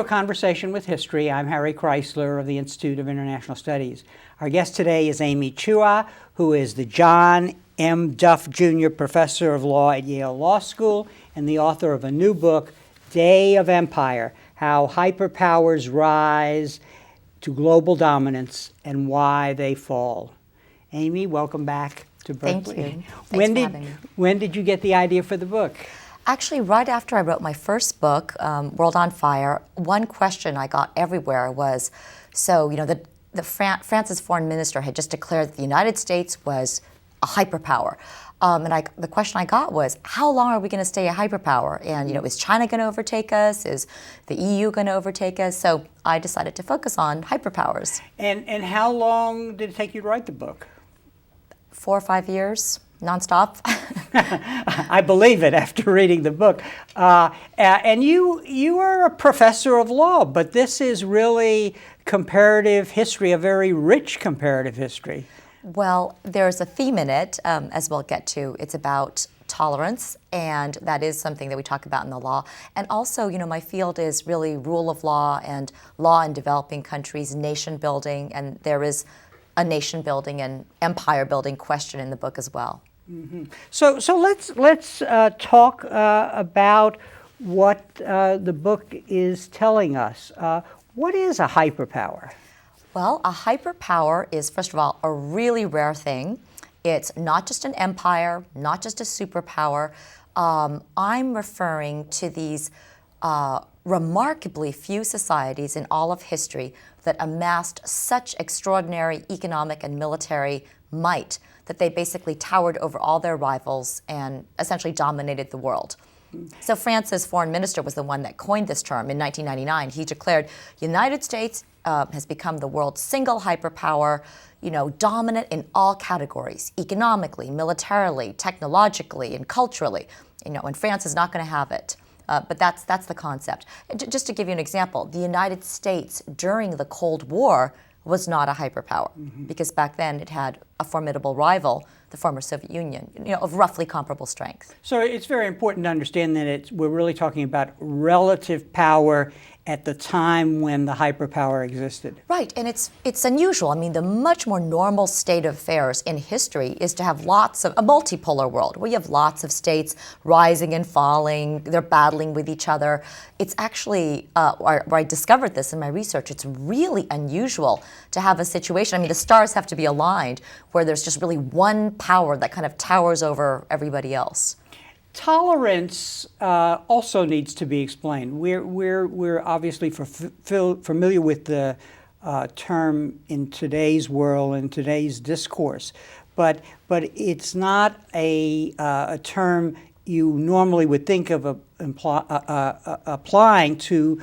Conversation with History. I'm Harry Kreisler of the Institute of International Studies. Our guest today is Amy Chua, who is the John M. Duff Jr. Professor of Law at Yale Law School and the author of a new book, Day of Empire: How Hyperpowers Rise to Global Dominance and Why They Fall. Amy, welcome back to Berkeley. Thank you. Thanks for having me. When did you get the idea for the book? Actually, right after I wrote my first book, World on Fire, one question I got everywhere was, France's foreign minister had just declared that the United States was a hyperpower. The question I got was, how long are we going to stay a hyperpower? And, is China going to overtake us? Is the EU going to overtake us? So I decided to focus on hyperpowers. And how long did it take you to write the book? 4 or 5 years, nonstop. I believe it after reading the book. And you are a professor of law, but this is really comparative history, a very rich comparative history. Well, there's a theme in it, as we'll get to. It's about tolerance, and that is something that we talk about in the law. And also, my field is really rule of law and law in developing countries, nation building, and there is a nation building and empire building question in the book as well. Mm-hmm. So let's talk about what the book is telling us. What is a hyperpower? Well, a hyperpower is, first of all, a really rare thing. It's not just an empire, not just a superpower. I'm referring to these remarkably few societies in all of history that amassed such extraordinary economic and military might that they basically towered over all their rivals and essentially dominated the world. So France's foreign minister was the one that coined this term in 1999. He declared, United States has become the world's single hyperpower, dominant in all categories, economically, militarily, technologically, and culturally. And France is not going to have it. But that's the concept. Just to give you an example, the United States during the Cold War was not a hyperpower, because back then it had a formidable rival, the former Soviet Union, of roughly comparable strength. So it's very important to understand that we're really talking about relative power at the time when the hyperpower existed. Right, and it's unusual. I mean, the much more normal state of affairs in history is to have lots of a multipolar world where you have lots of states rising and falling, they're battling with each other. It's actually, where I discovered this in my research, it's really unusual to have a situation, the stars have to be aligned, where there's just really one power that kind of towers over everybody else. Tolerance also needs to be explained. We're obviously familiar with the term in today's world and today's discourse, but it's not a term you normally would think of applying to,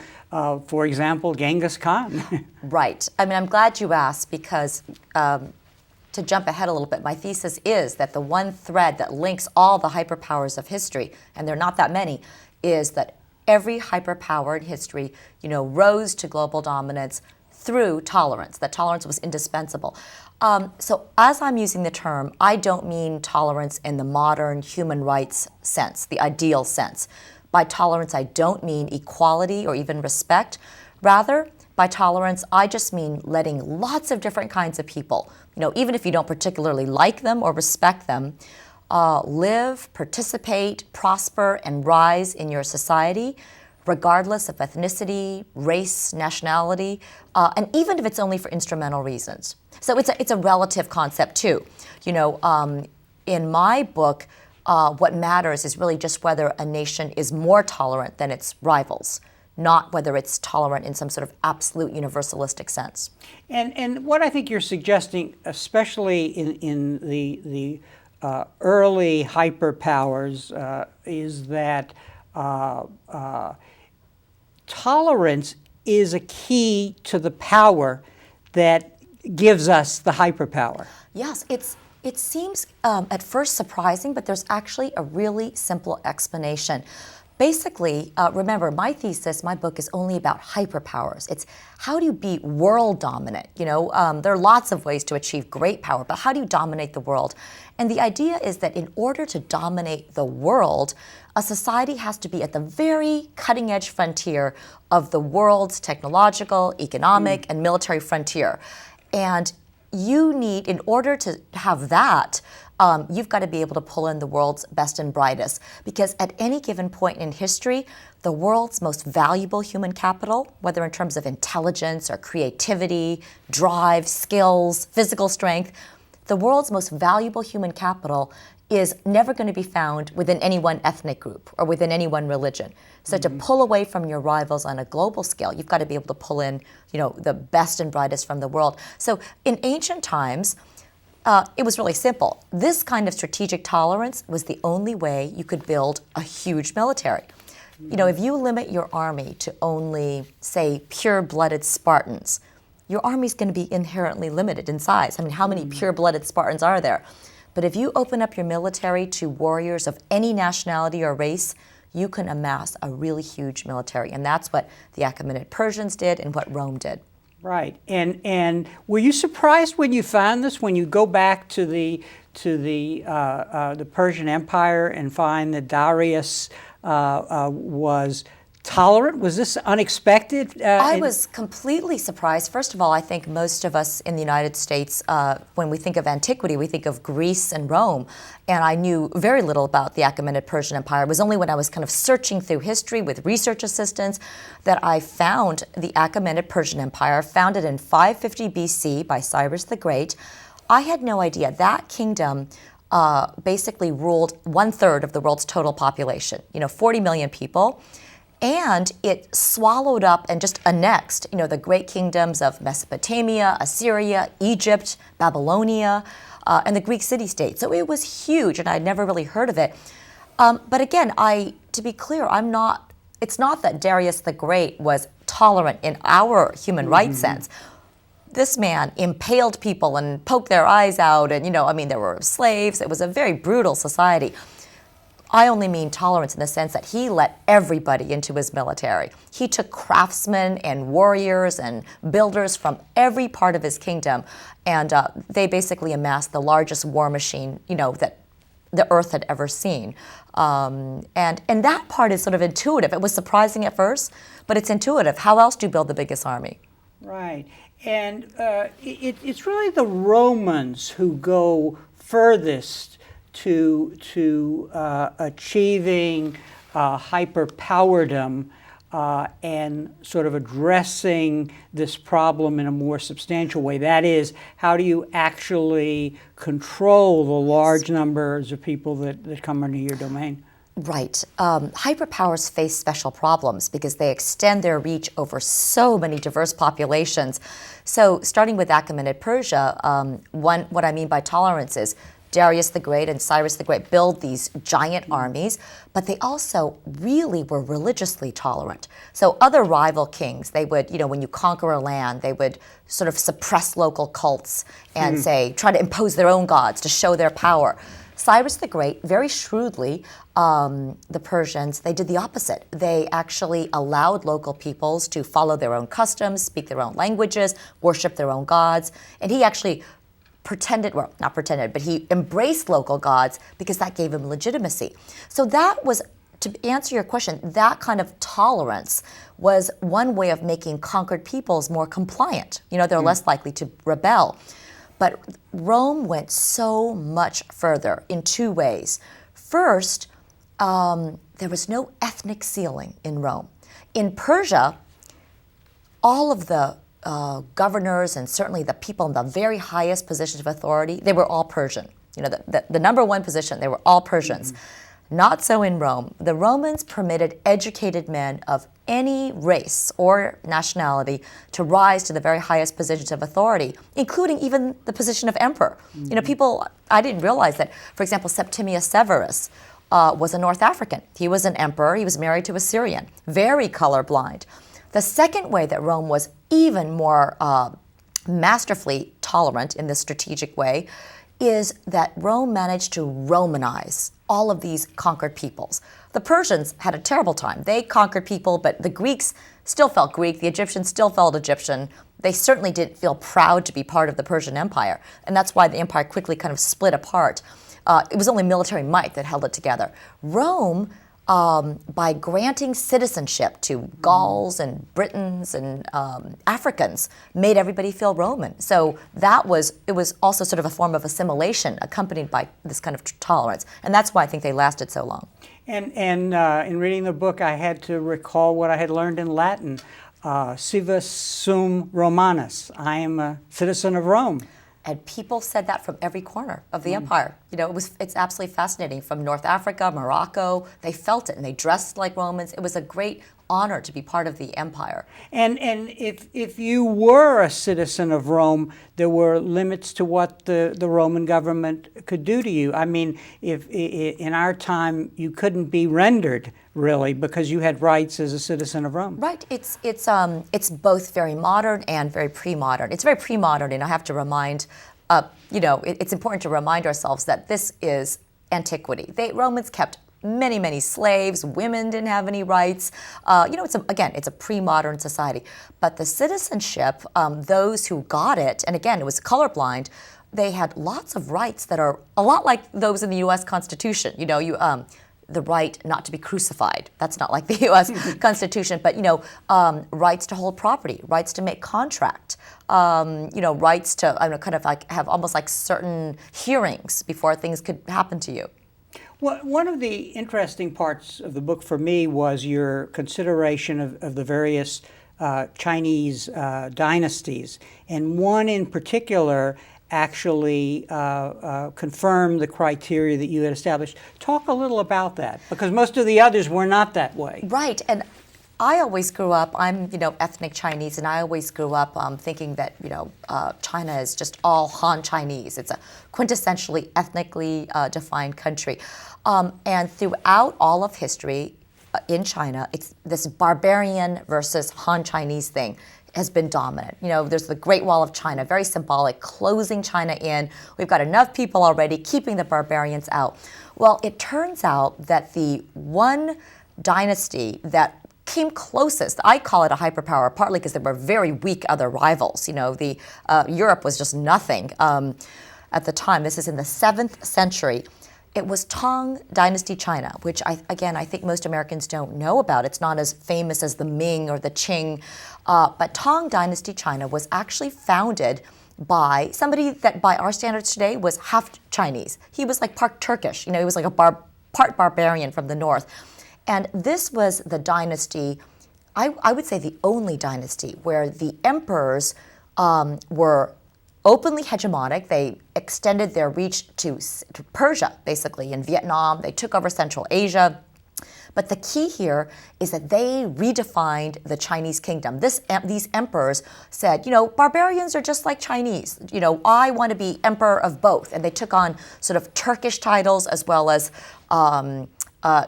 for example, Genghis Khan. Right. I'm glad you asked, because to jump ahead a little bit, my thesis is that the one thread that links all the hyperpowers of history, and there are not that many, is that every hyperpower in history, rose to global dominance through tolerance. That tolerance was indispensable. So as I'm using the term, I don't mean tolerance in the modern human rights sense, the ideal sense. By tolerance, I don't mean equality or even respect. Rather, by tolerance, I just mean letting lots of different kinds of people, even if you don't particularly like them or respect them, live, participate, prosper, and rise in your society, regardless of ethnicity, race, nationality, and even if it's only for instrumental reasons. So it's a relative concept too. In my book, what matters is really just whether a nation is more tolerant than its rivals, not whether it's tolerant in some sort of absolute universalistic sense. And what I think you're suggesting, especially in the early hyperpowers, is that tolerance is a key to the power that gives us the hyperpower. Yes, it seems at first surprising, but there's actually a really simple explanation. basically, remember, my thesis, my book is only about hyperpowers. It's how do you be world dominant? There are lots of ways to achieve great power, but how do you dominate the world? And the idea is that in order to dominate the world, a society has to be at the very cutting edge frontier of the world's technological, economic, and military frontier. And you need, in order to have that, you've got to be able to pull in the world's best and brightest. Because at any given point in history, the world's most valuable human capital, whether in terms of intelligence or creativity, drive, skills, physical strength, the world's most valuable human capital is never going to be found within any one ethnic group or within any one religion. So to pull away from your rivals on a global scale, you've got to be able to pull in, the best and brightest from the world. So in ancient times, it was really simple. This kind of strategic tolerance was the only way you could build a huge military. If you limit your army to only, say, pure-blooded Spartans, your army's going to be inherently limited in size. I mean, how many pure-blooded Spartans are there? But if you open up your military to warriors of any nationality or race, you can amass a really huge military. And that's what the Achaemenid Persians did and what Rome did. Right. And were you surprised when you found this, when you go back to the Persian Empire and find that Darius was tolerant? Was this unexpected? I was completely surprised. First of all, I think most of us in the United States, when we think of antiquity, we think of Greece and Rome. And I knew very little about the Achaemenid Persian Empire. It was only when I was kind of searching through history with research assistants that I found the Achaemenid Persian Empire, founded in 550 BC by Cyrus the Great. I had no idea that kingdom basically ruled 1/3 of the world's total population, 40 million people. And it swallowed up and just annexed, the great kingdoms of Mesopotamia, Assyria, Egypt, Babylonia, and the Greek city-states. So it was huge, and I'd never really heard of it. But again, to be clear, it's not that Darius the Great was tolerant in our human rights sense. This man impaled people and poked their eyes out, and, there were slaves. It was a very brutal society. I only mean tolerance in the sense that he let everybody into his military. He took craftsmen and warriors and builders from every part of his kingdom, and they basically amassed the largest war machine, that the earth had ever seen. And that part is sort of intuitive. It was surprising at first, but it's intuitive. How else do you build the biggest army? Right. And it's really the Romans who go furthest to achieving hyperpowerdom and sort of addressing this problem in a more substantial way. That is, how do you actually control the large numbers of people that come under your domain? Right. Hyperpowers face special problems because they extend their reach over so many diverse populations. So starting with Achaemenid Persia, what I mean by tolerance is Darius the Great and Cyrus the Great build these giant armies, but they also really were religiously tolerant. So other rival kings, they would, when you conquer a land, they would sort of suppress local cults and try to impose their own gods to show their power. Cyrus the Great, very shrewdly, the Persians, they did the opposite. They actually allowed local peoples to follow their own customs, speak their own languages, worship their own gods, and he actually not pretended, but he embraced local gods because that gave him legitimacy. So that was, to answer your question, that kind of tolerance was one way of making conquered peoples more compliant. They're less likely to rebel. But Rome went so much further in two ways. First, there was no ethnic ceiling in Rome. In Persia, all of the governors and certainly the people in the very highest positions of authority, they were all Persian. The number one position, they were all Persians. Not so in Rome. The Romans permitted educated men of any race or nationality to rise to the very highest positions of authority, including even the position of emperor. I didn't realize that, for example, Septimius Severus was a North African. He was an emperor. He was married to a Syrian, very colorblind. The second way that Rome was even more masterfully tolerant in this strategic way is that Rome managed to Romanize all of these conquered peoples. The Persians had a terrible time. They conquered people, but the Greeks still felt Greek. The Egyptians still felt Egyptian. They certainly didn't feel proud to be part of the Persian Empire. And that's why the empire quickly kind of split apart. It was only military might that held it together. Rome, by granting citizenship to Gauls and Britons and Africans, made everybody feel Roman. So it was also sort of a form of assimilation accompanied by this kind of tolerance. And that's why I think they lasted so long. And in reading the book, I had to recall what I had learned in Latin, civis sum Romanus. I am a citizen of Rome. And people said that from every corner of the empire. You know, it's absolutely fascinating. From North Africa, Morocco, they felt it and they dressed like Romans. It was a great honor to be part of the empire. And if you were a citizen of Rome, there were limits to what the Roman government could do to you. I mean, if in our time you couldn't be rendered really because you had rights as a citizen of Rome. Right. It's both very modern and very pre-modern. It's very pre-modern, and I have to remind, it's important to remind ourselves that this is antiquity. Romans kept many, many slaves. Women didn't have any rights. It's a pre-modern society. But the citizenship, those who got it, and again, it was colorblind, they had lots of rights that are a lot like those in the U.S. Constitution. The right not to be crucified. That's not like the U.S. Constitution, but rights to hold property, rights to make contract, rights to kind of like have almost like certain hearings before things could happen to you. Well, one of the interesting parts of the book for me was your consideration of the various Chinese dynasties, and one in particular actually confirmed the criteria that you had established. Talk a little about that, because most of the others were not that way. Right, and I always grew up, I'm ethnic Chinese, and I always grew up thinking that China is just all Han Chinese. It's a quintessentially ethnically defined country. And throughout all of history in China, it's this barbarian versus Han Chinese thing has been dominant. There's the Great Wall of China, very symbolic, closing China in. We've got enough people already, keeping the barbarians out. Well, it turns out that the one dynasty that came closest, I call it a hyperpower, partly because there were very weak other rivals. Europe was just nothing at the time. This is in the 7th century. It was Tang Dynasty China, which I think most Americans don't know about. It's not as famous as the Ming or the Qing, but Tang Dynasty China was actually founded by somebody that by our standards today was half Chinese. He was like part Turkish, he was like a part barbarian from the north. And this was the dynasty, I would say the only dynasty, where the emperors were openly hegemonic. They extended their reach to Persia, basically, in Vietnam. They took over Central Asia. But the key here is that they redefined the Chinese kingdom. These emperors said, barbarians are just like Chinese. I want to be emperor of both. And they took on sort of Turkish titles as well as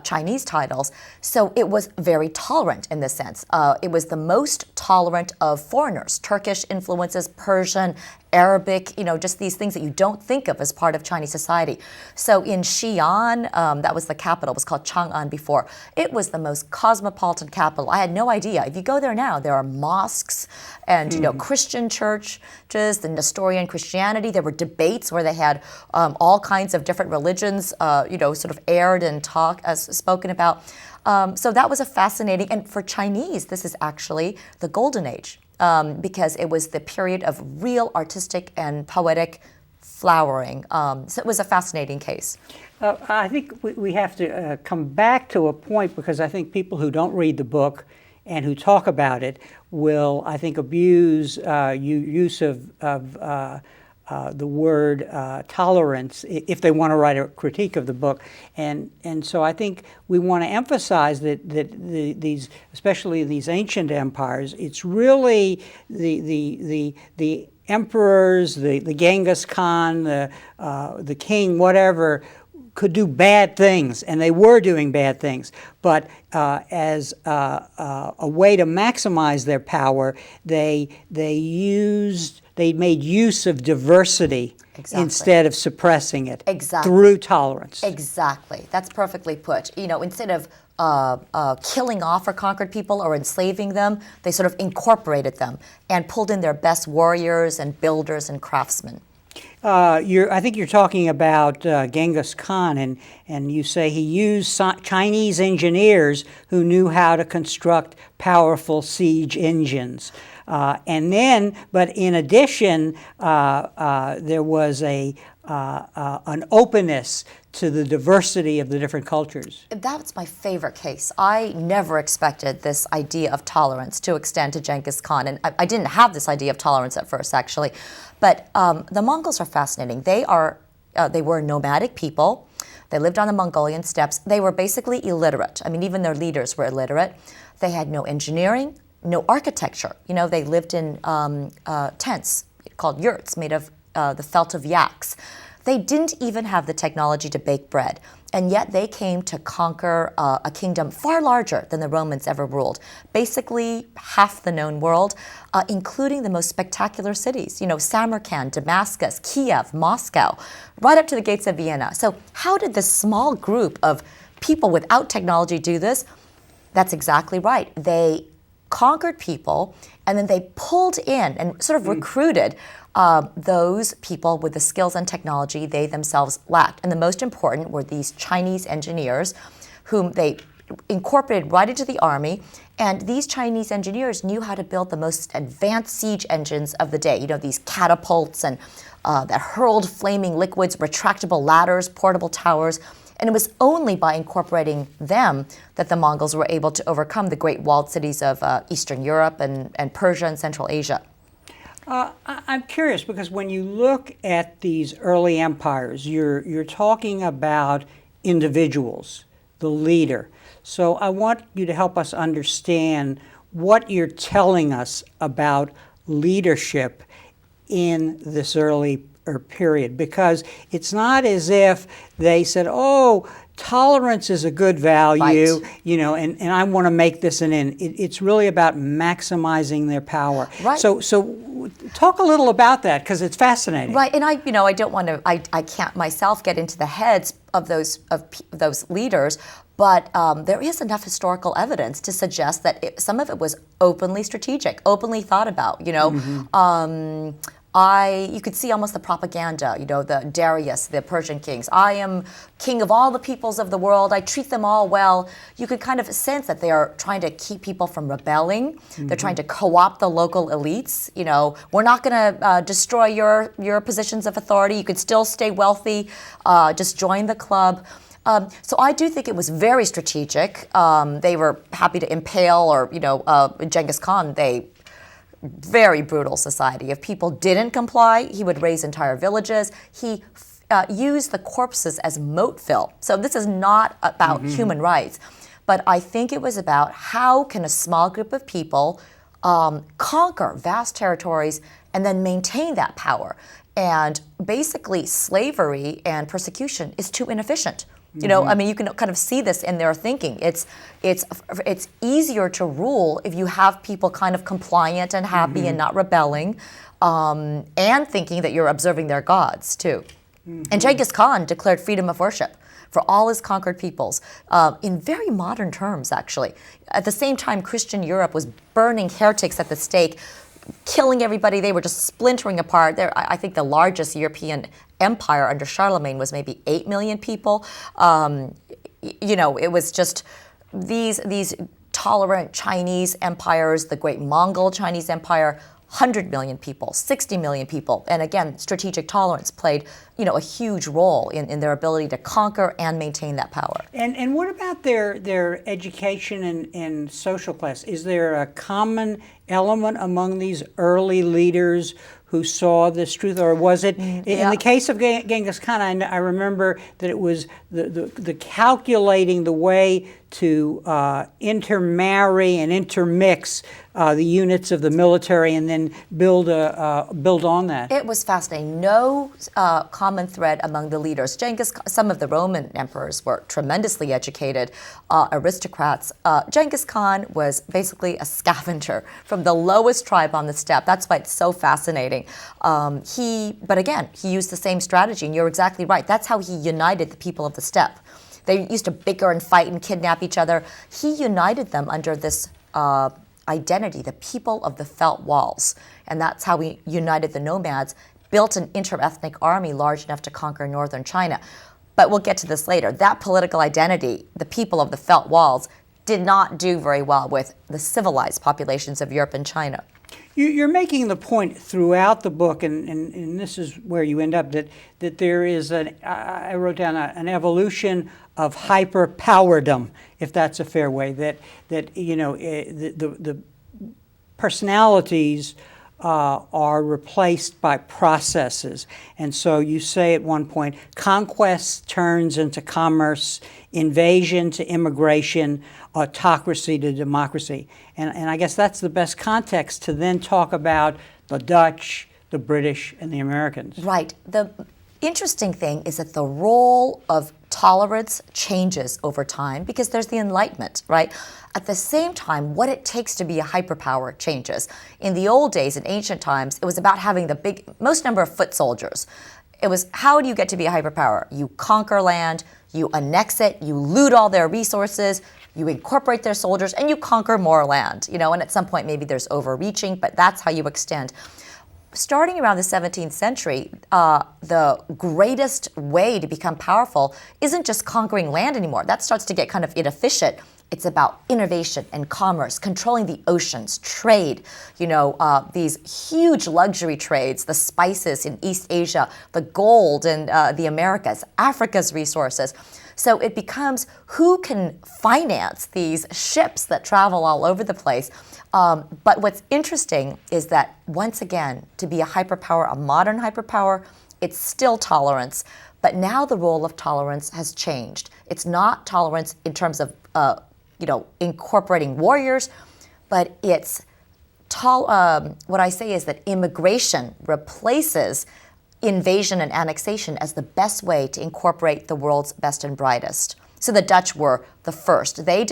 Chinese titles. So it was very tolerant in this sense. It was the most tolerant of foreigners, Turkish influences, Persian, Arabic, just these things that you don't think of as part of Chinese society. So in Xi'an, that was the capital, it was called Chang'an before. It was the most cosmopolitan capital. I had no idea. If you go there now, there are mosques and Christian churches, the Nestorian Christianity. There were debates where they had all kinds of different religions, sort of aired and spoken about. So that was a fascinating, and for Chinese, this is actually the golden age. Because it was the period of real artistic and poetic flowering. So it was a fascinating case. I think we have to come back to a point, because I think people who don't read the book and who talk about it will, I think, abuse use of the word tolerance if they want to write a critique of the book, and so I think we want to emphasize that these, especially these ancient empires, it's really the emperors, the Genghis Khan, the king, whatever, could do bad things, and they were doing bad things. But as a way to maximize their power, they used they made use of diversity instead of suppressing it through tolerance. Exactly. That's perfectly put. You know, instead of killing off or conquered people or enslaving them, they sort of incorporated them and pulled in their best warriors and builders and craftsmen. I think you're talking about Genghis Khan, and you say he used Chinese engineers who knew how to construct powerful siege engines. And then, but in addition, there was an openness to the diversity of the different cultures. That's my favorite case. I never expected this idea of tolerance to extend to Genghis Khan, and I didn't have this idea of tolerance at first, actually. But the Mongols are fascinating. They were nomadic people. They lived on the Mongolian steppes. They were basically illiterate. I mean, even their leaders were illiterate. They had no engineering, no architecture. You know, they lived in tents called yurts made of the felt of yaks. They didn't even have the technology to bake bread, and yet they came to conquer a kingdom far larger than the Romans ever ruled, basically half the known world, including the most spectacular cities, you know, Samarkand, Damascus, Kiev, Moscow, right up to the gates of Vienna. So how did this small group of people without technology do this? That's exactly right. They conquered people, and then they pulled in and sort of recruited those people with the skills and technology they themselves lacked. And the most important were these Chinese engineers whom they incorporated right into the army. And these Chinese engineers knew how to build the most advanced siege engines of the day. You know, these catapults and that hurled flaming liquids, retractable ladders, portable towers. And it was only by incorporating them that the Mongols were able to overcome the great walled cities of Eastern Europe and Persia and Central Asia. I'm curious, because when you look at these early empires, you're talking about individuals, the leader. So I want you to help us understand what you're telling us about leadership in this early period, because it's not as if they said, oh, tolerance is a good value, right, you know, and I want to make this an end. It's really about maximizing their power. Right. So talk a little about that, because it's fascinating. Right, and I don't want to, I can't myself get into the heads of those leaders, but there is enough historical evidence to suggest that some of it was openly strategic, openly thought about, you know. Mm-hmm. You could see almost the propaganda, you know, the Darius, the Persian kings. I am king of all the peoples of the world. I treat them all well. You could kind of sense that they are trying to keep people from rebelling. Mm-hmm. They're trying to co-opt the local elites. You know, we're not going to destroy your positions of authority. You could still stay wealthy. Just join the club. So I do think it was very strategic. They were happy to impale, or, you know, Genghis Khan, very brutal society. If people didn't comply, he would raise entire villages. He used the corpses as moat fill. So this is not about human rights, but I think it was about how can a small group of people conquer vast territories and then maintain that power. And basically, slavery and persecution is too inefficient. You know, I mean, you can kind of see this in their thinking. It's easier to rule if you have people kind of compliant and happy and not rebelling, and thinking that you're observing their gods too. And Genghis Khan declared freedom of worship for all his conquered peoples in very modern terms, actually. At the same time, Christian Europe was burning heretics at the stake, killing everybody. They were just splintering apart. I think the largest European empire under Charlemagne was maybe 8 million people. You know, it was just these tolerant Chinese empires, the great Mongol Chinese Empire, 100 million people, 60 million people. And again, strategic tolerance played, you know, a huge role in their ability to conquer and maintain that power. And what about their education and social class? Is there a common element among these early leaders who saw this truth, or was it, in the case of Genghis Khan, I remember that it was the calculating the way to intermarry and intermix the units of the military and then build on that? It was fascinating. No common thread among the leaders. Some of the Roman emperors were tremendously educated aristocrats. Genghis Khan was basically a scavenger from the lowest tribe on the steppe. That's why it's so fascinating. But again, he used the same strategy, and you're exactly right. That's how he united the people of the steppe. They used to bicker and fight and kidnap each other. He united them under this identity, the people of the felt walls. And that's how he united the nomads, built an interethnic army large enough to conquer northern China. But we'll get to this later. That political identity, the people of the felt walls, did not do very well with the civilized populations of Europe and China. You're making the point throughout the book, and this is where you end up, that there is I wrote down an evolution of hyperpowerdom, if that's a fair way, that the personalities are replaced by processes. And so you say at one point, conquest turns into commerce, invasion to immigration, autocracy to democracy. And I guess that's the best context to then talk about the Dutch, the British, and the Americans. Right. The interesting thing is that the role of tolerance changes over time because there's the Enlightenment, right? At the same time, what it takes to be a hyperpower changes. In the old days, in ancient times, it was about having the most number of foot soldiers. It was, how do you get to be a hyperpower? You conquer land, you annex it, you loot all their resources, you incorporate their soldiers, and you conquer more land. And at some point, maybe there's overreaching, but that's how you extend. Starting around the 17th century, the greatest way to become powerful isn't just conquering land anymore. That starts to get kind of inefficient. It's about innovation and commerce, controlling the oceans, trade, these huge luxury trades, the spices in East Asia, the gold in the Americas, Africa's resources. So it becomes who can finance these ships that travel all over the place. But what's interesting is that, once again, to be a hyperpower, a modern hyperpower, it's still tolerance. But now the role of tolerance has changed. It's not tolerance in terms of incorporating warriors, but it's what I say is that immigration replaces invasion and annexation as the best way to incorporate the world's best and brightest. So the Dutch were the first. They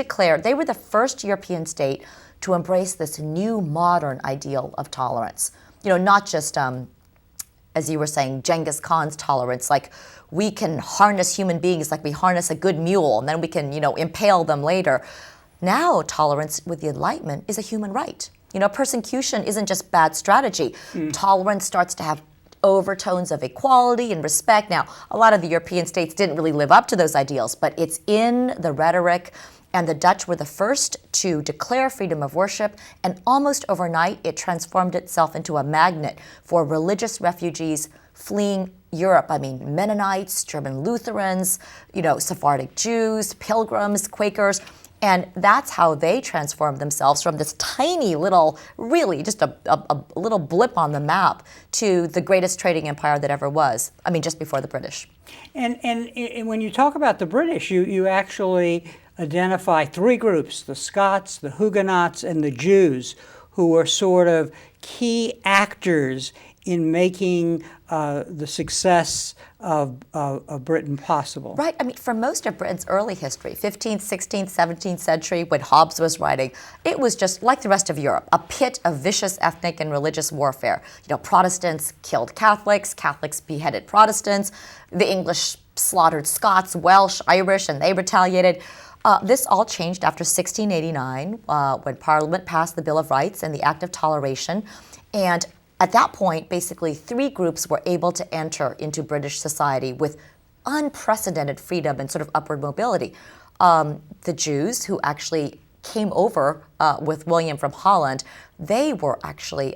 were the first European state to embrace this new modern ideal of tolerance. Not just, as you were saying, Genghis Khan's tolerance, like we can harness human beings like we harness a good mule, and then we can, impale them later. Now, tolerance with the Enlightenment is a human right. Persecution isn't just bad strategy. Tolerance starts to have overtones of equality and respect. Now, a lot of the European states didn't really live up to those ideals, but it's in the rhetoric, and the Dutch were the first to declare freedom of worship, and almost overnight it transformed itself into a magnet for religious refugees fleeing Europe. I mean, Mennonites, German Lutherans, Sephardic Jews, pilgrims, Quakers. And that's how they transformed themselves from this tiny little, really just a little blip on the map to the greatest trading empire that ever was. I mean, just before the British. And when you talk about the British, you actually identify three groups: the Scots, the Huguenots, and the Jews, who were sort of key actors in making the success of Britain possible. Right. I mean, for most of Britain's early history, 15th, 16th, 17th century, when Hobbes was writing, it was just like the rest of Europe, a pit of vicious ethnic and religious warfare. Protestants killed Catholics, Catholics beheaded Protestants, the English slaughtered Scots, Welsh, Irish, and they retaliated. This all changed after 1689, when Parliament passed the Bill of Rights and the Act of Toleration. And at that point, basically, three groups were able to enter into British society with unprecedented freedom and sort of upward mobility. The Jews, who actually came over with William from Holland, they were actually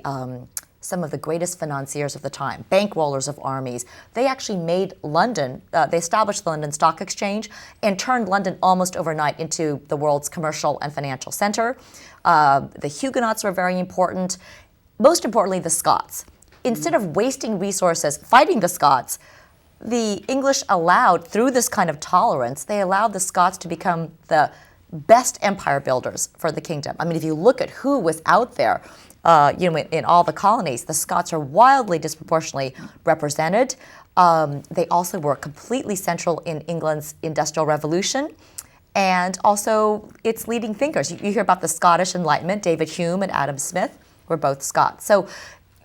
some of the greatest financiers of the time, bankrollers of armies. They actually made London, they established the London Stock Exchange and turned London almost overnight into the world's commercial and financial center. The Huguenots were very important. Most importantly, the Scots. Instead of wasting resources fighting the Scots, the English allowed, through this kind of tolerance, they allowed the Scots to become the best empire builders for the kingdom. I mean, if you look at who was out there, in all the colonies, the Scots are wildly disproportionately represented. They also were completely central in England's Industrial Revolution, and also its leading thinkers. You hear about the Scottish Enlightenment. David Hume and Adam Smith were both Scots. So,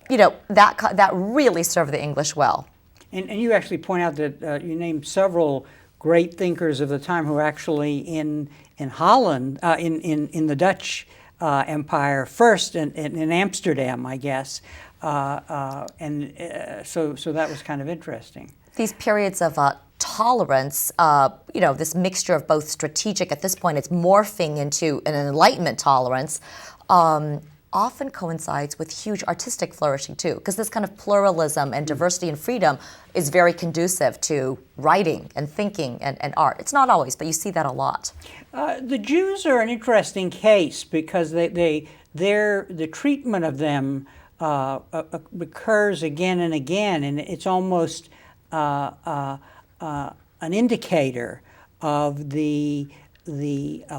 that really served the English well. And you actually point out that you named several great thinkers of the time who were actually in Holland, in the Dutch Empire first, in Amsterdam, I guess. So that was kind of interesting. These periods of tolerance, this mixture of both strategic, at this point it's morphing into an Enlightenment tolerance, often coincides with huge artistic flourishing too, because this kind of pluralism and diversity and freedom is very conducive to writing and thinking and art. It's not always, but you see that a lot. The Jews are an interesting case because the treatment of them occurs again and again, and it's almost an indicator of the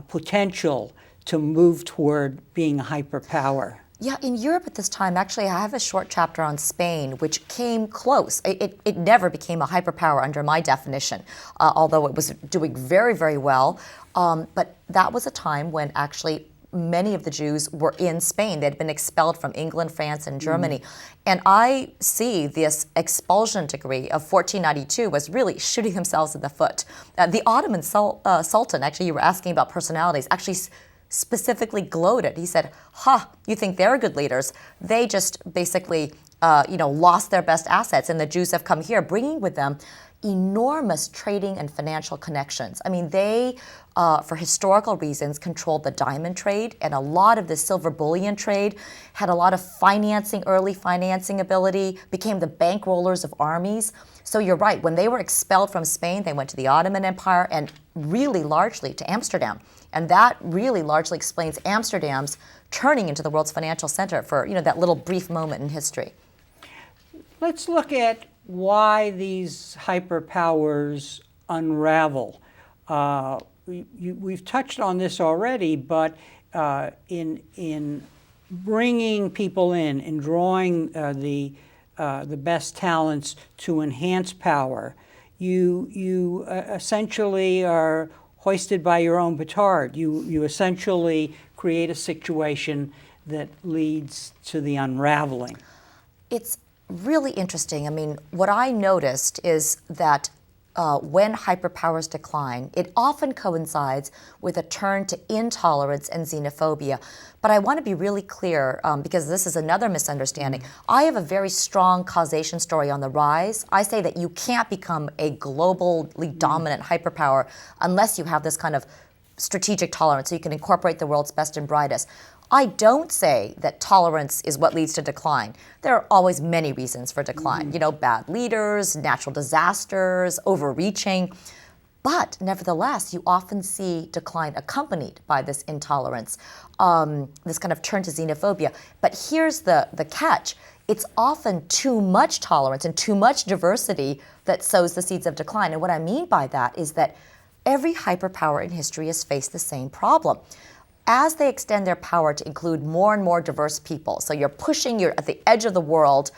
potential to move toward being a hyperpower. Yeah, in Europe at this time, actually, I have a short chapter on Spain, which came close. It never became a hyperpower under my definition, although it was doing very, very well. But that was a time when actually many of the Jews were in Spain. They'd been expelled from England, France, and Germany. And I see this expulsion decree of 1492 was really shooting themselves in the foot. The Ottoman Sultan, actually, you were asking about personalities, actually specifically gloated. He said, you think they're good leaders? They just basically, lost their best assets, and the Jews have come here, bringing with them enormous trading and financial connections. I mean, they, for historical reasons, controlled the diamond trade, and a lot of the silver bullion trade, had a lot of early financing ability, became the bankrollers of armies. So you're right, when they were expelled from Spain, they went to the Ottoman Empire and really largely to Amsterdam. And that really largely explains Amsterdam's turning into the world's financial center for, that little brief moment in history. Let's look at why these hyperpowers unravel. We've touched on this already, but in bringing people in drawing the best talents to enhance power, you essentially are hoisted by your own petard. You essentially create a situation that leads to the unraveling. It's really interesting. I mean, what I noticed is that when hyperpowers decline, it often coincides with a turn to intolerance and xenophobia. But I want to be really clear, because this is another misunderstanding. I have a very strong causation story on the rise. I say that you can't become a globally dominant hyperpower unless you have this kind of strategic tolerance, so you can incorporate the world's best and brightest. I don't say that tolerance is what leads to decline. There are always many reasons for decline. Bad leaders, natural disasters, overreaching. But nevertheless, you often see decline accompanied by this intolerance, this kind of turn to xenophobia. But here's the catch. It's often too much tolerance and too much diversity that sows the seeds of decline. And what I mean by that is that every hyperpower in history has faced the same problem. As they extend their power to include more and more diverse people, so you're at the edge of the world,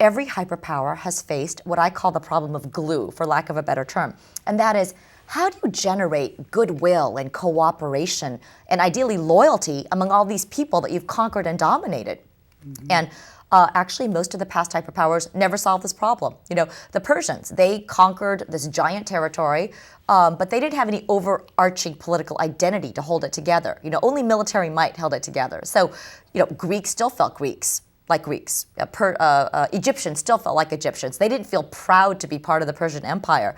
every hyperpower has faced what I call the problem of glue, for lack of a better term. And that is, how do you generate goodwill and cooperation and ideally loyalty among all these people that you've conquered and dominated? And actually, most of the past hyperpowers never solved this problem. The Persians, they conquered this giant territory, but they didn't have any overarching political identity to hold it together. Only military might held it together. So, Greeks still felt Greeks, like Greeks. Egyptians still felt like Egyptians. They didn't feel proud to be part of the Persian Empire.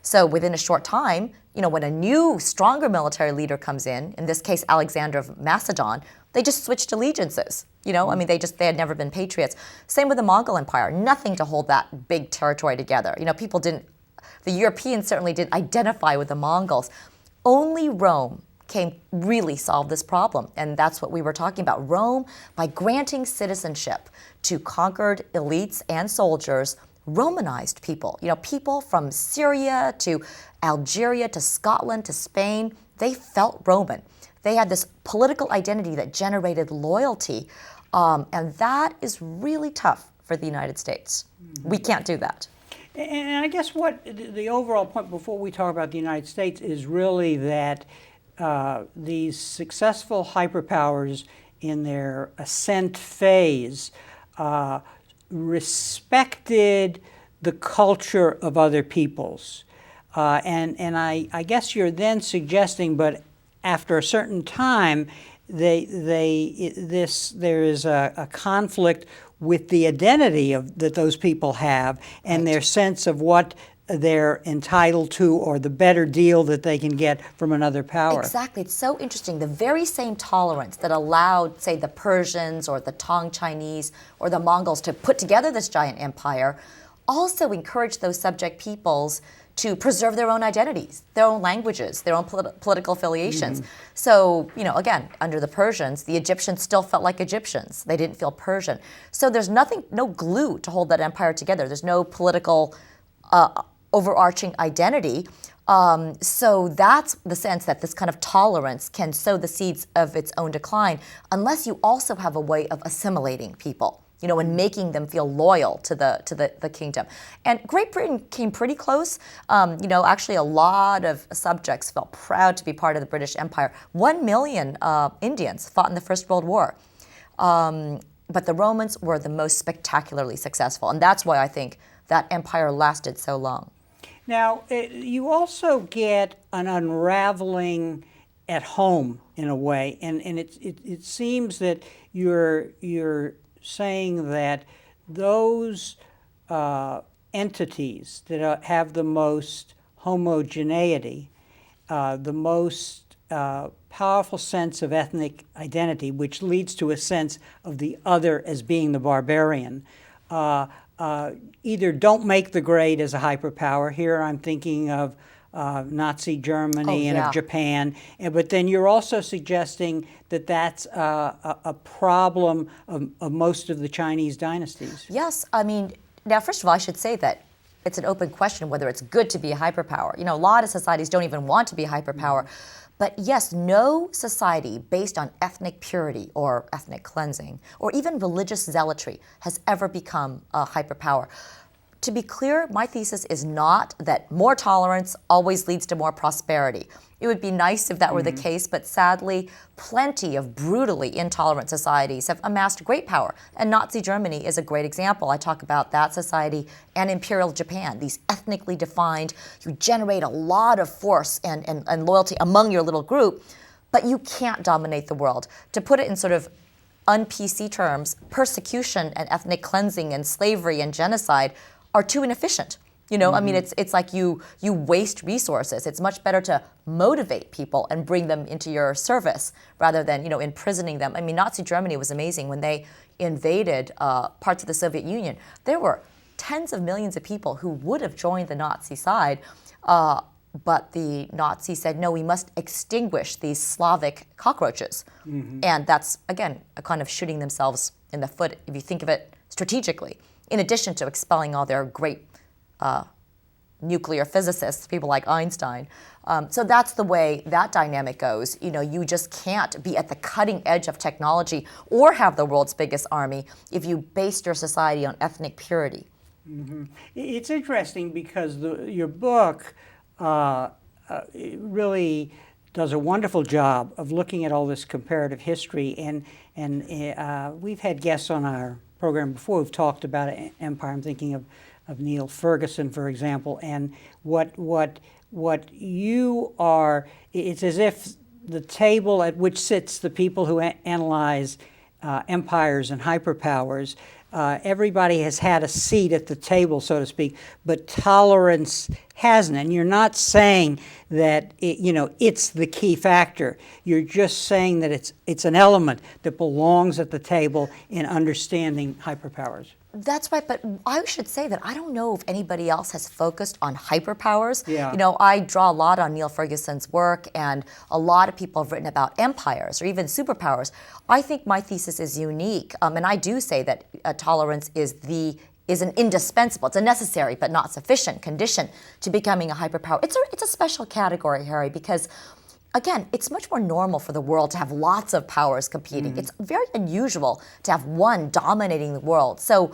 So within a short time, when a new, stronger military leader comes in this case, Alexander of Macedon, they just switched allegiances. They had never been patriots. Same with the Mongol Empire, nothing to hold that big territory together. The Europeans certainly didn't identify with the Mongols. Only Rome really solved this problem. And that's what we were talking about. Rome, by granting citizenship to conquered elites and soldiers, Romanized people. People from Syria to Algeria to Scotland to Spain, they felt Roman. They had this political identity that generated loyalty. And that is really tough for the United States. We can't do that. And I guess what the overall point before we talk about the United States is really that these successful hyperpowers in their ascent phase respected the culture of other peoples. And I guess you're then suggesting, but after a certain time, there is a conflict with the identity that those people have and their sense of what they're entitled to or the better deal that they can get from another power. Exactly. It's so interesting. The very same tolerance that allowed, say, the Persians or the Tang Chinese or the Mongols to put together this giant empire also encouraged those subject peoples to preserve their own identities, their own languages, their own political affiliations. So, again, under the Persians, the Egyptians still felt like Egyptians. They didn't feel Persian. So there's no glue to hold that empire together. There's no political overarching identity. So that's the sense that this kind of tolerance can sow the seeds of its own decline unless you also have a way of assimilating people, and making them feel loyal to the kingdom. And Great Britain came pretty close. Actually a lot of subjects felt proud to be part of the British Empire. 1 million Indians fought in the First World War. But the Romans were the most spectacularly successful. And that's why I think that empire lasted so long. Now, you also get an unraveling at home in a way, and it seems that you're saying that those entities that have the most homogeneity, the most powerful sense of ethnic identity, which leads to a sense of the other as being the barbarian, either don't make the grade as a hyperpower. Here I'm thinking of Nazi Germany and of Japan, but then you're also suggesting that that's a problem of most of the Chinese dynasties. Yes, now first of all, I should say that it's an open question whether it's good to be a hyperpower. A lot of societies don't even want to be a hyperpower. But yes, no society based on ethnic purity or ethnic cleansing or even religious zealotry has ever become a hyperpower. To be clear, my thesis is not that more tolerance always leads to more prosperity. It would be nice if that were the case, but sadly, plenty of brutally intolerant societies have amassed great power. And Nazi Germany is a great example. I talk about that society and imperial Japan, these ethnically defined. You generate a lot of force and loyalty among your little group, but you can't dominate the world. To put it in sort of un-PC terms, persecution and ethnic cleansing and slavery and genocide are too inefficient. It's like you waste resources. It's much better to motivate people and bring them into your service rather than, imprisoning them. Nazi Germany was amazing. When they invaded parts of the Soviet Union, there were tens of millions of people who would have joined the Nazi side, but the Nazis said, no, we must extinguish these Slavic cockroaches. And that's, again, a kind of shooting themselves in the foot if you think of it strategically, in addition to expelling all their great nuclear physicists, people like Einstein. So that's the way that dynamic goes. You just can't be at the cutting edge of technology or have the world's biggest army if you base your society on ethnic purity. It's interesting because your book really does a wonderful job of looking at all this comparative history, and we've had guests on our program before who've talked about empire. I'm thinking of Neil Ferguson, for example, and what you are, it's as if the table at which sits the people who analyze empires and hyperpowers, everybody has had a seat at the table, so to speak, but tolerance hasn't. And you're not saying that it's the key factor. You're just saying that it's an element that belongs at the table in understanding hyperpowers. That's right, but I should say that I don't know if anybody else has focused on hyperpowers. Yeah. I draw a lot on Neil Ferguson's work, and a lot of people have written about empires or even superpowers. I think my thesis is unique, and I do say that tolerance is an indispensable, it's a necessary but not sufficient condition to becoming a hyperpower. It's a special category, Harry, because again, it's much more normal for the world to have lots of powers competing. It's very unusual to have one dominating the world. So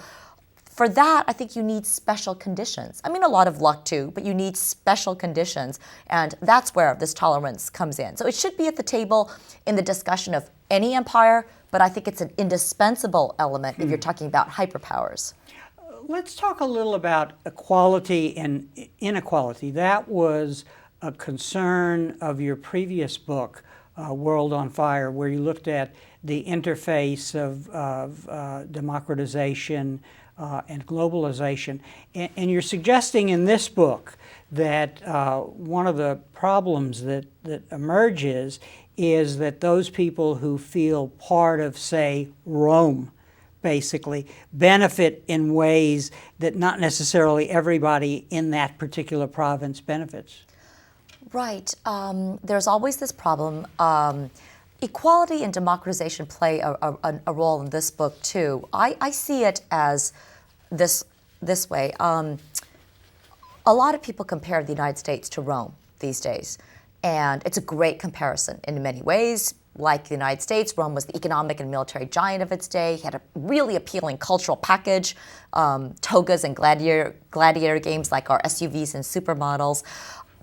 for that, I think you need special conditions. I mean, a lot of luck too, but you need special conditions. And that's where this tolerance comes in. So it should be at the table in the discussion of any empire, but I think it's an indispensable element if you're talking about hyperpowers. Let's talk a little about equality and inequality. That was a concern of your previous book, World on Fire, where you looked at the interface of democratization and globalization. And you're suggesting in this book that one of the problems that emerges is that those people who feel part of, say, Rome, basically, benefit in ways that not necessarily everybody in that particular province benefits. Right. There's always this problem. Equality and democratization play a role in this book too. I see it as this way. A lot of people compare the United States to Rome these days, and it's a great comparison in many ways. Like the United States, Rome was the economic and military giant of its day. He had a really appealing cultural package, togas and gladiator games like our SUVs and supermodels.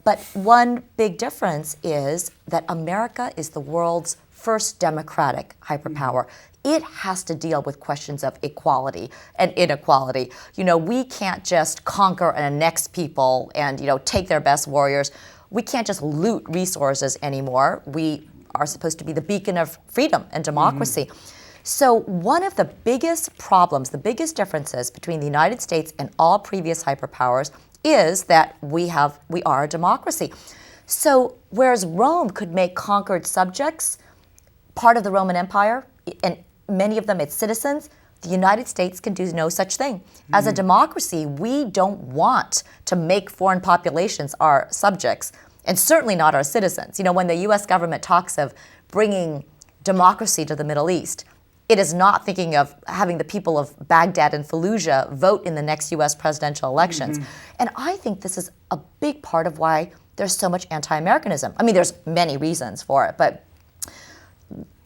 But one big difference is that America is the world's first democratic hyperpower. It has to deal with questions of equality and inequality. You know, we can't just conquer and annex people and, take their best warriors. We can't just loot resources anymore. We are supposed to be the beacon of freedom and democracy. So one of the biggest problems, the biggest differences between the United States and all previous hyperpowers is that we are a democracy. So whereas Rome could make conquered subjects part of the Roman Empire, and many of them its citizens, the United States can do no such thing. As a democracy, we don't want to make foreign populations our subjects, and certainly not our citizens. When the US government talks of bringing democracy to the Middle East, it is not thinking of having the people of Baghdad and Fallujah vote in the next US presidential elections. And I think this is a big part of why there's so much anti-Americanism. I mean, there's many reasons for it, but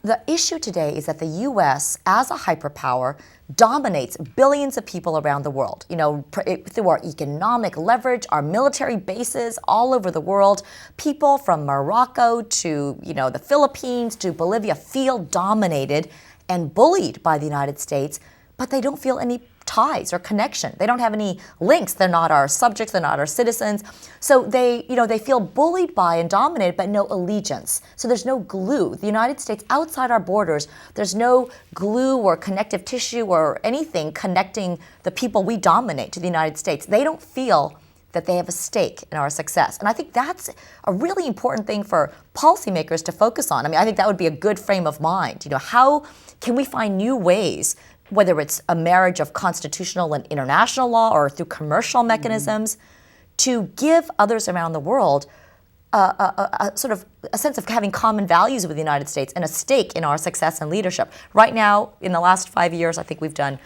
the issue today is that the US, as a hyperpower, dominates billions of people around the world. Through our economic leverage, our military bases all over the world, people from Morocco to, the Philippines to Bolivia feel dominated and bullied by the United States, but they don't feel any ties or connection. They don't have any links. They're not our subjects. They're not our citizens. So they feel bullied by and dominated, but no allegiance. So there's no glue. The United States, outside our borders, there's no glue or connective tissue or anything connecting the people we dominate to the United States. They don't feel that they have a stake in our success. And I think that's a really important thing for policymakers to focus on. I mean, I think that would be a good frame of mind. How can we find new ways, whether it's a marriage of constitutional and international law or through commercial mechanisms, to give others around the world a sort of a sense of having common values with the United States and a stake in our success and leadership. Right now, in the last 5 years, I think we've done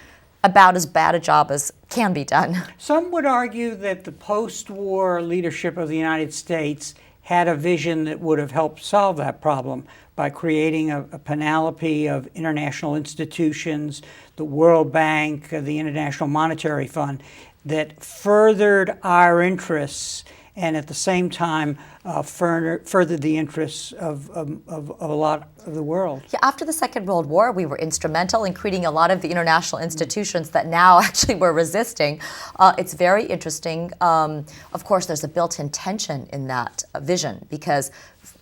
about as bad a job as can be done. Some would argue that the post-war leadership of the United States had a vision that would have helped solve that problem by creating a panoply of international institutions, the World Bank, the International Monetary Fund, that furthered our interests and at the same time furthered the interests of a lot of the world. Yeah, after the Second World War, we were instrumental in creating a lot of the international institutions that now actually we're resisting. It's very interesting. Of course, there's a built-in tension in that vision because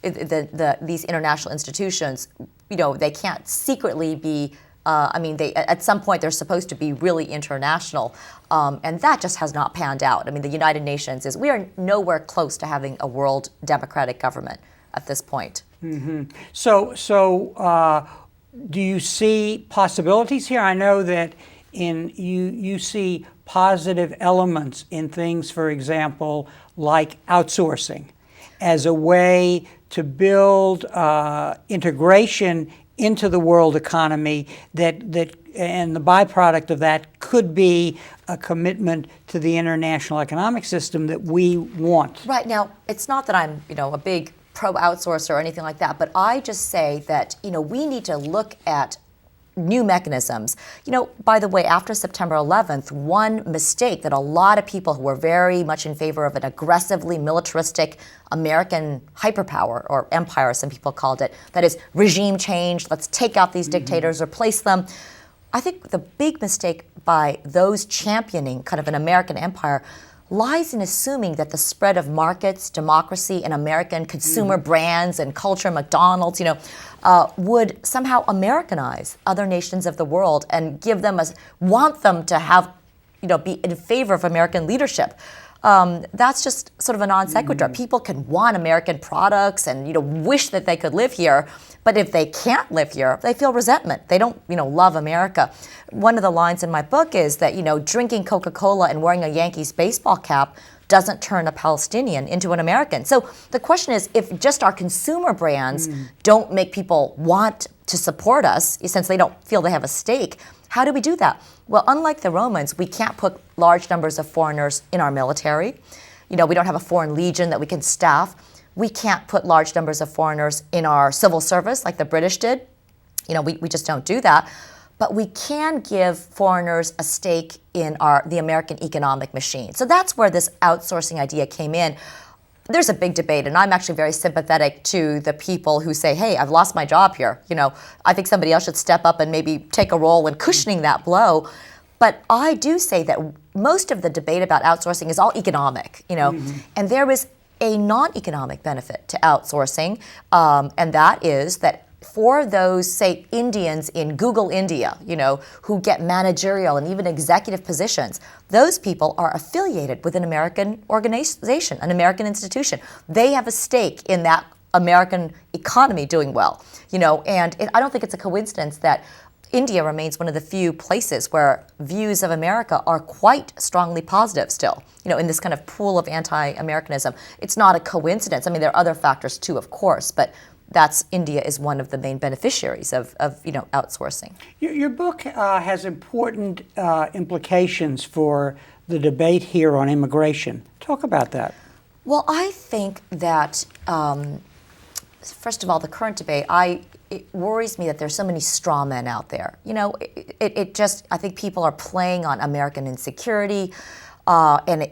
these international institutions, they can't secretly be at some point they're supposed to be really international, and that just has not panned out. I mean, the United Nations we are nowhere close to having a world democratic government at this point. So do you see possibilities here? I know that you see positive elements in things, for example, like outsourcing as a way to build integration into the world economy and the byproduct of that could be a commitment to the international economic system that we want. Right. Now, it's not that I'm, a big pro-outsourcer or anything like that, but I just say that, we need to look at new mechanisms. By the way, after September 11th, one mistake that a lot of people who were very much in favor of an aggressively militaristic American hyperpower, or empire, some people called it, that is regime change, let's take out these dictators, replace them. I think the big mistake by those championing kind of an American empire lies in assuming that the spread of markets, democracy, and American consumer brands and culture, McDonald's, would somehow Americanize other nations of the world and give them want them to have, be in favor of American leadership. That's just sort of a non sequitur. People can want American products and wish that they could live here, but if they can't live here, they feel resentment. They don't love America. One of the lines in my book is that drinking Coca-Cola and wearing a Yankees baseball cap doesn't turn a Palestinian into an American. So the question is, if just our consumer brands don't make people want to support us, since they don't feel they have a stake, how do we do that? Well, unlike the Romans, we can't put large numbers of foreigners in our military. We don't have a foreign legion that we can staff. We can't put large numbers of foreigners in our civil service like the British did. We just don't do that. But we can give foreigners a stake in the American economic machine. So that's where this outsourcing idea came in. There's a big debate, and I'm actually very sympathetic to the people who say, hey, I've lost my job here. I think somebody else should step up and maybe take a role in cushioning that blow. But I do say that most of the debate about outsourcing is all economic, and there is a non-economic benefit to outsourcing, and that is that for those, say, Indians in Google India, who get managerial and even executive positions, those people are affiliated with an American organization, an American institution. They have a stake in that American economy doing well, and I don't think it's a coincidence that India remains one of the few places where views of America are quite strongly positive still, in this kind of pool of anti-Americanism. It's not a coincidence. I mean, there are other factors too, of course, but India is one of the main beneficiaries of outsourcing. Your book has important implications for the debate here on immigration. Talk about that. Well, I think that, first of all, the current debate, it worries me that there's so many straw men out there. I think people are playing on American insecurity, and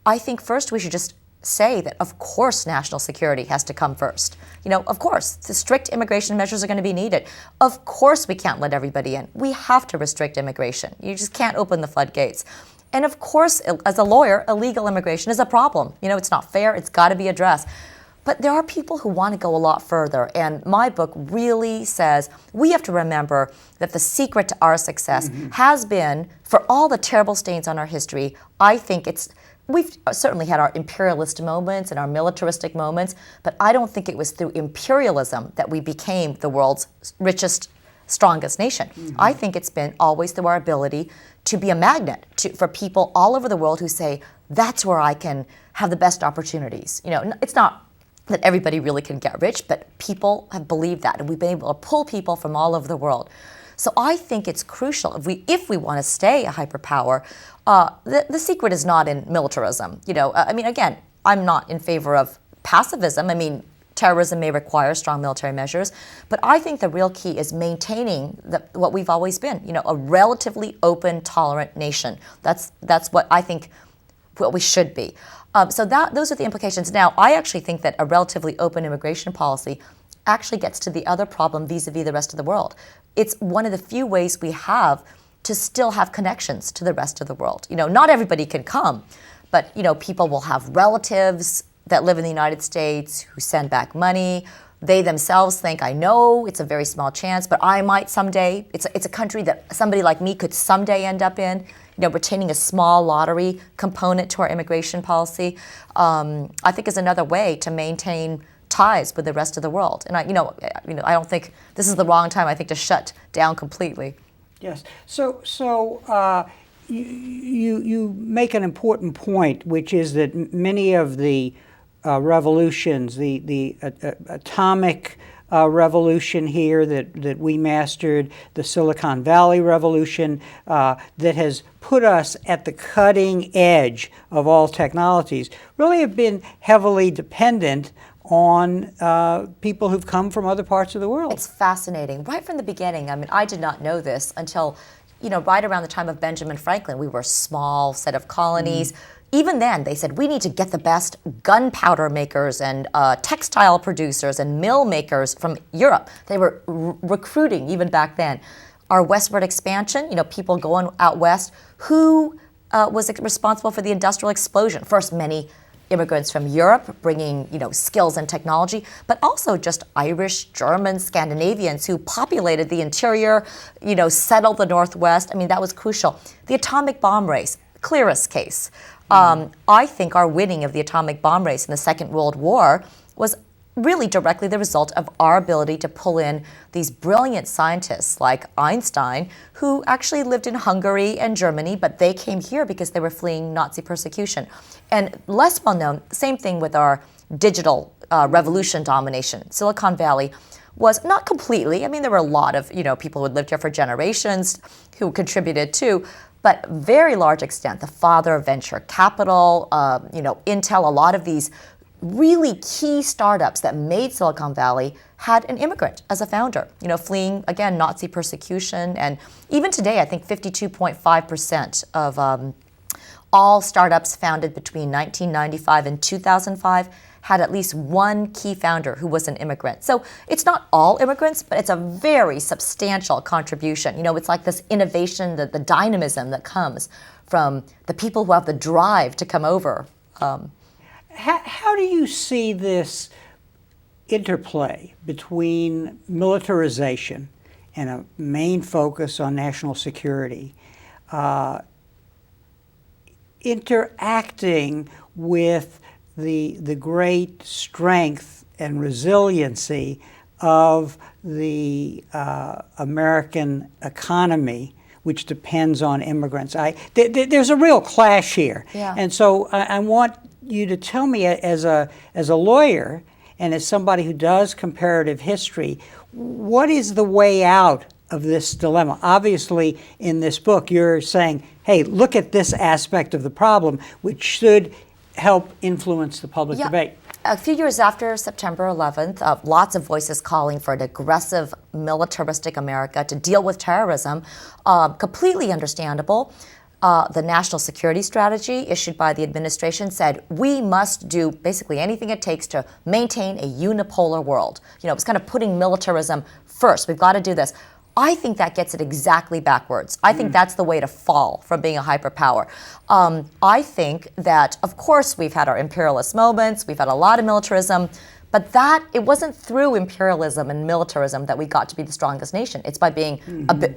I think first we should just say that, of course, national security has to come first. Of course, the strict immigration measures are going to be needed. Of course, we can't let everybody in. We have to restrict immigration. You just can't open the floodgates. And of course, as a lawyer, illegal immigration is a problem. It's not fair. It's got to be addressed. But there are people who want to go a lot further. And my book really says we have to remember that the secret to our success has been, for all the terrible stains on our history, I think we've certainly had our imperialist moments and our militaristic moments, but I don't think it was through imperialism that we became the world's richest, strongest nation. I think it's been always through our ability to be a magnet for people all over the world who say, that's where I can have the best opportunities. It's not that everybody really can get rich, but people have believed that, and we've been able to pull people from all over the world. So I think it's crucial if we want to stay a hyperpower. The secret is not in militarism. Again, I'm not in favor of pacifism. Terrorism may require strong military measures, but I think the real key is maintaining what we've always been. A relatively open, tolerant nation. That's what I think what we should be. So those are the implications. Now, I actually think that a relatively open immigration policy actually gets to the other problem vis-a-vis the rest of the world. It's one of the few ways we have to still have connections to the rest of the world. Not everybody can come, but people will have relatives that live in the United States who send back money. They themselves think, I know it's a very small chance, but I might someday. It's a country that somebody like me could someday end up in. Retaining a small lottery component to our immigration policy, I think is another way to maintain ties with the rest of the world. And I don't think this is the wrong time, I think, to shut down completely. Yes. So you make an important point, which is that many of the revolutions, the atomic revolution here that we mastered, the Silicon Valley revolution that has put us at the cutting edge of all technologies, really have been heavily dependent on people who've come from other parts of the world. It's fascinating. Right from the beginning, I mean, I did not know this until, right around the time of Benjamin Franklin. We were a small set of colonies. Even then, they said, we need to get the best gunpowder makers and textile producers and mill makers from Europe. They were recruiting even back then. Our westward expansion, people going out west, who was responsible for the industrial explosion? First, many immigrants from Europe bringing, skills and technology, but also just Irish, German, Scandinavians who populated the interior, settled the Northwest. I mean, that was crucial. The atomic bomb race, clearest case. I think our winning of the atomic bomb race in the Second World War was really directly the result of our ability to pull in these brilliant scientists like Einstein, who actually lived in Hungary and Germany, but they came here because they were fleeing Nazi persecution. And less well known, same thing with our digital revolution domination. Silicon Valley was not completely, I mean, there were a lot of people who had lived here for generations who contributed too, but very large extent, the father of venture capital, Intel, a lot of these really key startups that made Silicon Valley had an immigrant as a founder, fleeing, again, Nazi persecution. And even today, I think 52.5% of all startups founded between 1995 and 2005 had at least one key founder who was an immigrant. So it's not all immigrants, but it's a very substantial contribution. It's like this innovation, the dynamism that comes from the people who have the drive to come over. How do you see this interplay between militarization and a main focus on national security interacting with the great strength and resiliency of the American economy, which depends on immigrants? There's a real clash here. Yeah. And so I want you to tell me, as a lawyer and as somebody who does comparative history, what is the way out of this dilemma? Obviously, in this book, you're saying, hey, look at this aspect of the problem, which should help influence the public debate. A few years after September 11th, lots of voices calling for an aggressive, militaristic America to deal with terrorism, completely understandable. The national security strategy issued by the administration said we must do basically anything it takes to maintain a unipolar world. It was kind of putting militarism first. We've got to do this. I think that gets it exactly backwards. I think that's the way to fall from being a hyperpower. I think that, of course, we've had our imperialist moments, we've had a lot of militarism, but it wasn't through imperialism and militarism that we got to be the strongest nation. It's by being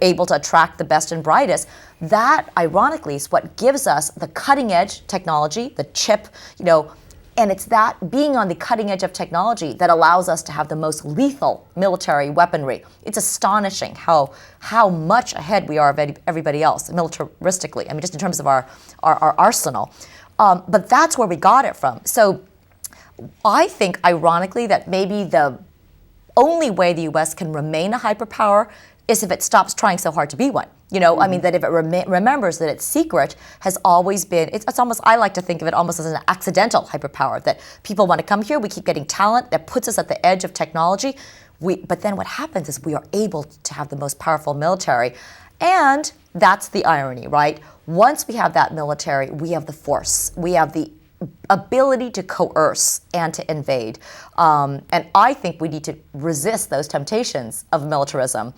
able to attract the best and brightest. That, ironically, is what gives us the cutting edge technology, the chip, and it's that being on the cutting edge of technology that allows us to have the most lethal military weaponry. It's astonishing how much ahead we are of everybody else, militaristically. I mean, just in terms of our arsenal. But that's where we got it from. So I think, ironically, that maybe the only way the U.S. can remain a hyperpower is if it stops trying so hard to be one. I mean, that if it remembers that its secret has always been, it's almost, I like to think of it almost as an accidental hyperpower, that people want to come here, we keep getting talent that puts us at the edge of technology. But then what happens is we are able to have the most powerful military. And that's the irony, right? Once we have that military, we have the force. We have the ability to coerce and to invade. And I think we need to resist those temptations of militarism.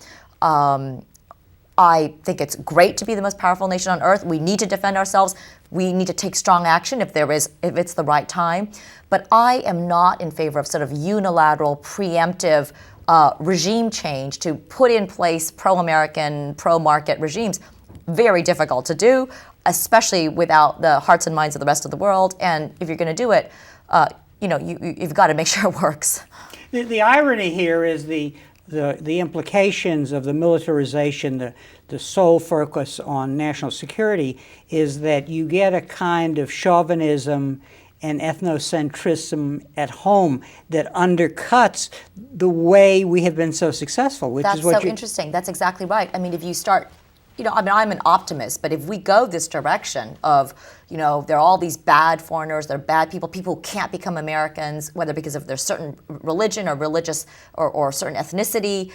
I think it's great to be the most powerful nation on earth. We need to defend ourselves. We need to take strong action if it's the right time. But I am not in favor of sort of unilateral, preemptive regime change to put in place pro-American, pro-market regimes. Very difficult to do, especially without the hearts and minds of the rest of the world. And if you're going to do it, you've got to make sure it works. The irony here is the implications of the militarization, the sole focus on national security, is that you get a kind of chauvinism and ethnocentrism at home that undercuts the way we have been so successful. That's so interesting. That's exactly right. I mean, if you start I mean, I'm an optimist, but if we go this direction of, there are all these bad foreigners, they're bad people who can't become Americans, whether because of their certain religion or religious or certain ethnicity,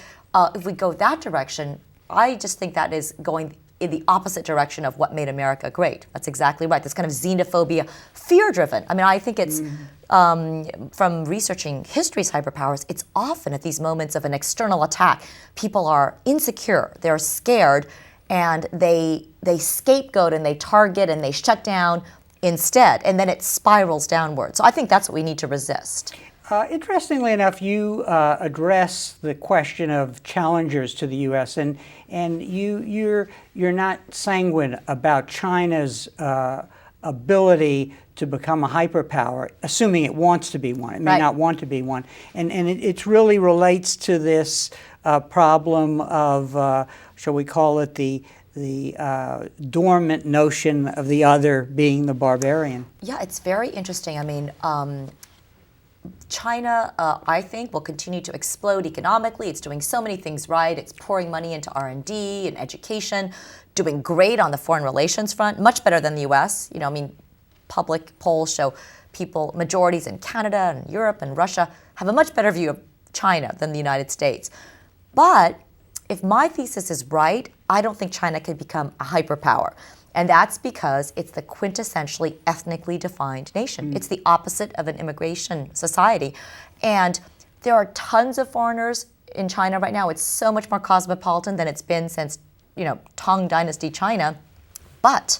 if we go that direction, I just think that is going in the opposite direction of what made America great. That's exactly right. This kind of xenophobia, fear-driven. I mean, I think it's, from researching history's hyperpowers, it's often at these moments of an external attack. People are insecure, they're scared, and they scapegoat and they target and they shut down instead, and then it spirals downward. So I think that's what we need to resist. Interestingly enough, you address the question of challengers to the U.S. and you're not sanguine about China's ability to become a hyperpower, assuming it wants to be one. It may not want to be one, and it really relates to this problem of, shall we call it the dormant notion of the other being the barbarian. Yeah, it's very interesting. I mean, China, I think, will continue to explode economically. It's doing so many things right. It's pouring money into R&D and education, doing great on the foreign relations front, much better than the U.S. I mean, public polls show majorities in Canada and Europe and Russia have a much better view of China than the United States. But if my thesis is right, I don't think China could become a hyperpower. And that's because it's the quintessentially ethnically defined nation. It's the opposite of an immigration society. And there are tons of foreigners in China right now. It's so much more cosmopolitan than it's been since, Tang Dynasty China. But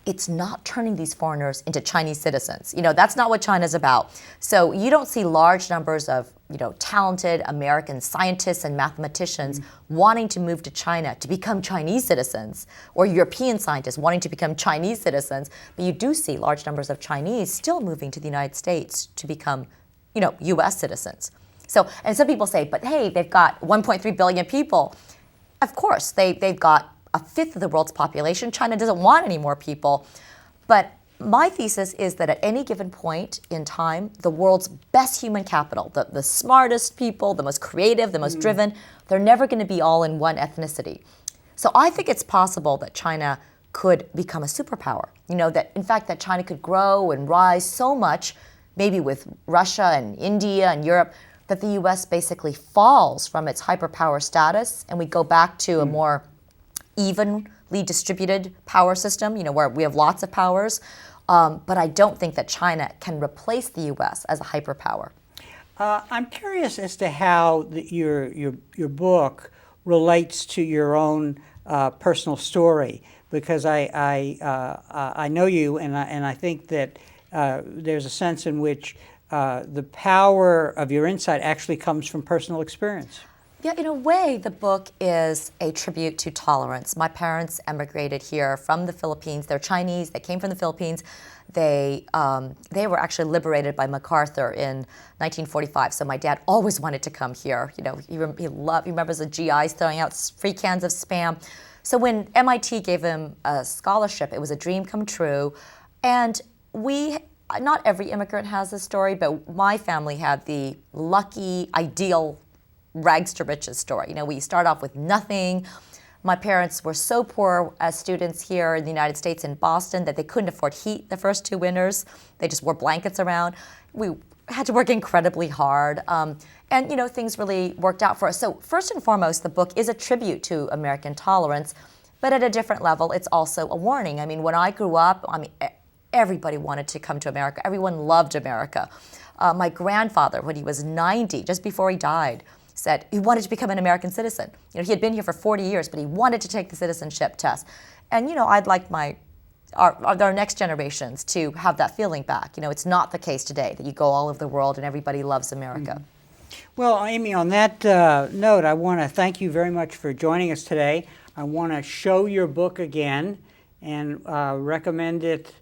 it's not turning these foreigners into Chinese citizens. That's not what China's about. So you don't see large numbers of, talented American scientists and mathematicians wanting to move to China to become Chinese citizens, or European scientists wanting to become Chinese citizens. But you do see large numbers of Chinese still moving to the United States to become, U.S. citizens. So, and some people say, but hey, they've got 1.3 billion people. Of course, they've got a fifth of the world's population. China doesn't want any more people. But my thesis is that at any given point in time, the world's best human capital, the smartest people, the most creative, the most driven, they're never going to be all in one ethnicity. So I think it's possible that China could become a superpower. That in fact that China could grow and rise so much, maybe with Russia and India and Europe, that the U.S. basically falls from its hyperpower status and we go back to a more evenly distributed power system, where we have lots of powers. But I don't think that China can replace the U.S. as a hyperpower. I'm curious as to how your book relates to your own personal story, because I know you, and I think that there's a sense in which the power of your insight actually comes from personal experience. Yeah, in a way, the book is a tribute to tolerance. My parents emigrated here from the Philippines. They're Chinese. They came from the Philippines. They were actually liberated by MacArthur in 1945. So my dad always wanted to come here. He remembers the GIs throwing out free cans of Spam. So when MIT gave him a scholarship, it was a dream come true. And not every immigrant has this story, but my family had the lucky, ideal rags to riches story. We start off with nothing. My parents were so poor as students here in the United States in Boston that they couldn't afford heat the first 2 winters. They just wore blankets around. We had to work incredibly hard. And things really worked out for us. So first and foremost, the book is a tribute to American tolerance, but at a different level, it's also a warning. I mean, when I grew up, everybody wanted to come to America. Everyone loved America. My grandfather, when he was 90, just before he died, said he wanted to become an American citizen. He had been here for 40 years, but he wanted to take the citizenship test. And I'd like our next generations to have that feeling back. It's not the case today that you go all over the world and everybody loves America. Well, Amy, on that note, I want to thank you very much for joining us today. I want to show your book again and recommend it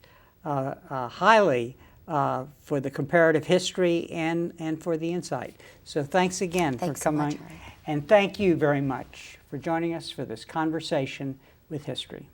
highly for the comparative history and for the insight. So thanks again for coming. So much, and thank you very much for joining us for this conversation with history.